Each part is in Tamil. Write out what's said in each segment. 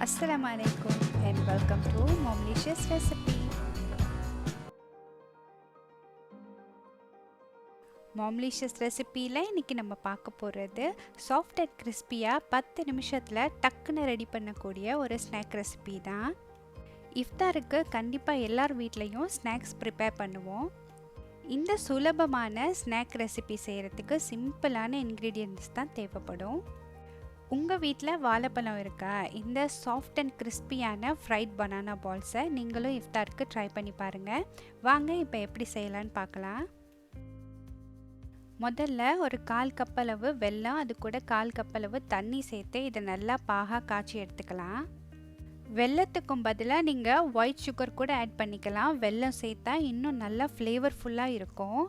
Assalamualaikum and welcome to Momlicious Recipe. Momlicious ரெசிபியில் இன்றைக்கி நம்ம பார்க்க போகிறது சாஃப்ட் அண்ட் கிறிஸ்பியாக 10 நிமிஷத்தில் டக்குன்னு ரெடி பண்ணக்கூடிய ஒரு ஸ்நாக் ரெசிபி தான். இஃப்தாருக்கு கண்டிப்பாக எல்லார் வீட்லேயும் ஸ்நாக்ஸ் ப்ரிப்பேர் பண்ணுவோம். இந்த சுலபமான ஸ்நாக் ரெசிபி செய்கிறதுக்கு சிம்பிளான இன்க்ரீடியன்ட்ஸ் தான் தேவைப்படும். உங்கள் வீட்டில் வாழைப்பழம் இருக்கா? இந்த சாஃப்ட் அண்ட் கிறிஸ்பியான ஃப்ரைட் பனானா பால்ஸை நீங்களும் இஃப்தாருக்கு ட்ரை பண்ணி பாருங்கள். வாங்க இப்போ எப்படி செய்யலான்னு பார்க்கலாம். முதல்ல ஒரு 1/4 கப் அளவு வெல்லம், அது கூட 1/4 கப் அளவு தண்ணி சேர்த்து இதை நல்லா பாகாக காய்ச்சி எடுத்துக்கலாம். வெல்லத்துக்கும் பதிலாக நீங்கள் ஒயிட் சுகர் கூட ஆட் பண்ணிக்கலாம். வெல்லம் சேர்த்தா இன்னும் நல்லா ஃப்ளேவர்ஃபுல்லாக இருக்கும்.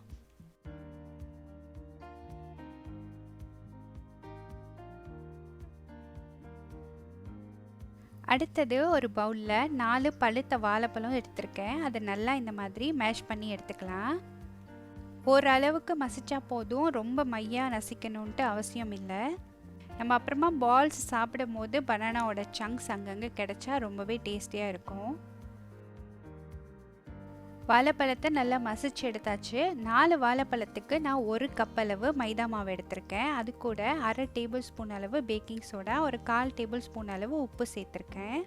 அடுத்தது ஒரு பவுலில் 4 பழுத்த வாழைப்பழம் எடுத்திருக்கேன். அதை நல்லா இந்த மாதிரி மேஷ் பண்ணி எடுத்துக்கலாம். ஓரளவுக்கு மசிச்சா போதும், ரொம்ப மையாக நசிக்கணுன்ட்டு அவசியம் இல்லை. நம்ம அப்புறமா பால்ஸ் சாப்பிடும் போது பனானாவோட சங்க்ஸ் அங்கங்கே கிடைச்சா ரொம்பவே டேஸ்டியாக இருக்கும். வாழைப்பழத்தை நல்லா மசிச்சு எடுத்தாச்சு. 4 வாழைப்பழத்துக்கு நான் 1 கப் அளவு மைதா மாவு எடுத்திருக்கேன். அது கூட 1/2 டேபிள் ஸ்பூன் அளவு பேக்கிங் சோடா, ஒரு 1/4 டேபிள் ஸ்பூன் அளவு உப்பு சேர்த்துருக்கேன்.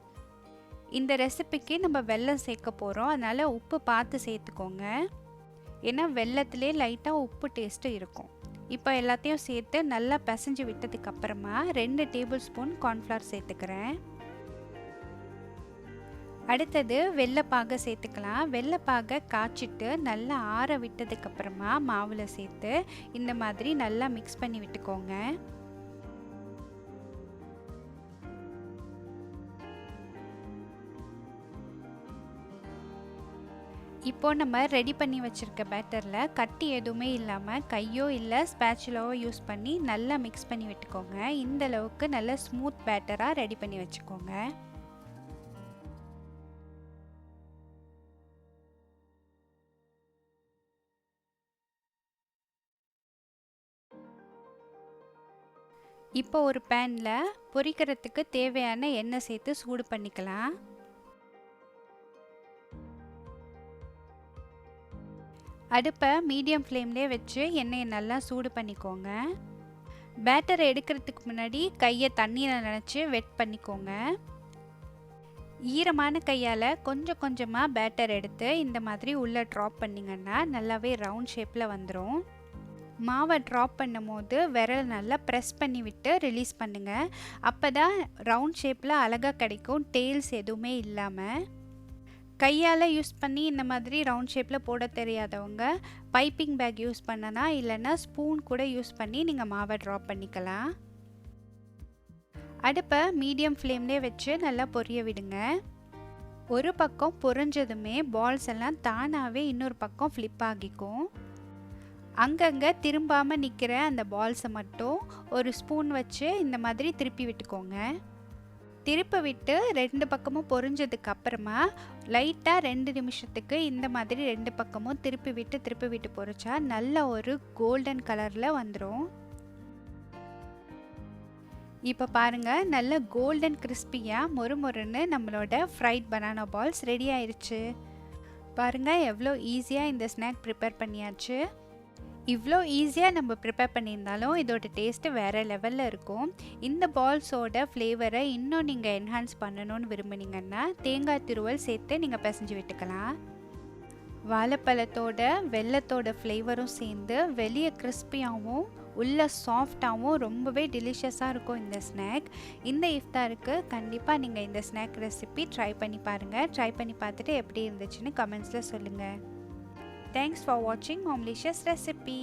இந்த ரெசிபிக்கு நம்ம வெல்லம் சேர்க்க போகிறோம், அதனால் உப்பு பார்த்து சேர்த்துக்கோங்க. ஏன்னா வெல்லத்திலே லைட்டாக உப்பு டேஸ்ட்டு இருக்கும். இப்போ எல்லாத்தையும் சேர்த்து நல்லா பிசைஞ்சு விட்டதுக்கு அப்புறமா 2 டேபிள் ஸ்பூன் கார்ன்ஃப்ளவர் சேர்த்துக்கிறேன். அடுத்தது வெள்ளைப்பாகை சேர்த்துக்கலாம். வெள்ளைப்பாகை காய்ச்சிட்டு நல்லா ஆற விட்டதுக்கு அப்புறமா மாவில் சேர்த்து இந்த மாதிரி நல்லா மிக்ஸ் பண்ணி விட்டுக்கோங்க. இப்போ நம்ம ரெடி பண்ணி வச்சுருக்க பேட்டரில் கட்டி எதுவுமே இல்லாமல் கையோ இல்லை ஸ்பேச்சுலாவோ யூஸ் பண்ணி நல்லா மிக்ஸ் பண்ணி விட்டுக்கோங்க. இந்த அளவுக்கு நல்ல ஸ்மூத் பேட்டராக ரெடி பண்ணி வச்சுக்கோங்க. இப்போ ஒரு பேனில் பொரிக்கிறதுக்கு தேவையான எண்ணெய் சேர்த்து சூடு பண்ணிக்கலாம். அடுப்பை மீடியம் ஃப்ளேம்லேயே வச்சு எண்ணெயை நல்லா சூடு பண்ணிக்கோங்க. பேட்டரை எடுக்கிறதுக்கு முன்னாடி கையை தண்ணியில் நனைச்சி வெட் பண்ணிக்கோங்க. ஈரமான கையால் கொஞ்சம் கொஞ்சமாக பேட்டர் எடுத்து இந்த மாதிரி உள்ளே ட்ராப் பண்ணிங்கன்னா நல்லாவே ரவுண்ட் ஷேப்பில் வந்துடும். மாவை ட்ராப் பண்ணும் போது விரல் நல்லா ப்ரெஸ் பண்ணி விட்டு ரிலீஸ் பண்ணுங்கள். அப்போ தான் ரவுண்ட் ஷேப்பில் அழகாக கிடைக்கும், டெயில்ஸ் எதுவுமே இல்லாமல். கையால் யூஸ் பண்ணி இந்த மாதிரி ரவுண்ட் ஷேப்பில் போட தெரியாதவங்க பைப்பிங் பேக் யூஸ் பண்ணனா, இல்லைன்னா ஸ்பூன் கூட யூஸ் பண்ணி நீங்கள் மாவை ட்ராப் பண்ணிக்கலாம். அடுப்பை மீடியம் ஃப்ளேம்லேயே வச்சு நல்லா பொரிய விடுங்க. ஒரு பக்கம் பொரிஞ்சதுமே பால்ஸ் எல்லாம் தானாகவே இன்னொரு பக்கம் ஃப்ளிப் ஆகிக்கும். அங்கங்கே திரும்பாமல் நிற்கிற அந்த பால்ஸை மட்டும் ஒரு ஸ்பூன் வச்சு இந்த மாதிரி திருப்பி விட்டுக்கோங்க. திருப்பி விட்டு 2 பக்கமும் பொரிஞ்சதுக்கு அப்புறமா லைட்டாக 2 நிமிஷத்துக்கு இந்த மாதிரி 2 பக்கமும் திருப்பி விட்டு பொரிச்சா நல்ல ஒரு கோல்டன் கலரில் வந்துடும். இப்போ பாருங்கள், நல்ல கோல்டன் கிறிஸ்பியாக மொறுமொறுன்னு நம்மளோட ஃப்ரைட் பனானா பால்ஸ் ரெடி ஆயிடுச்சு. பாருங்கள் எவ்வளோ ஈஸியாக இந்த ஸ்நாக் ப்ரிப்பேர் பண்ணியாச்சு. இவ்வளோ ஈஸியாக நம்ம ப்ரிப்பேர் பண்ணியிருந்தாலும் இதோட டேஸ்ட்டு வேறு லெவலில் இருக்கும். இந்த பால்ஸோட ஃப்ளேவரை இன்னும் நீங்கள் என்ஹான்ஸ் பண்ணணும்னு விரும்புனீங்கன்னா தேங்காய் துருவல் சேர்த்து நீங்கள் பிசைஞ்சு விட்டுக்கலாம். வாழைப்பழத்தோட வெல்லத்தோட ஃப்ளேவரும் சேர்ந்து வெளியே கிறிஸ்பியாகவும் உள்ள சாஃப்டாகவும் ரொம்பவே டெலிஷியஸாக இருக்கும் இந்த ஸ்நாக். இந்த இஃப்தாருக்கு கண்டிப்பாக நீங்கள் இந்த ஸ்நாக் ரெசிபி ட்ரை பண்ணி பாருங்கள். ட்ரை பண்ணி பார்த்துட்டு எப்படி இருந்துச்சுன்னு கமெண்ட்ஸில் சொல்லுங்கள். Thanks for watching Momlicious Recipe.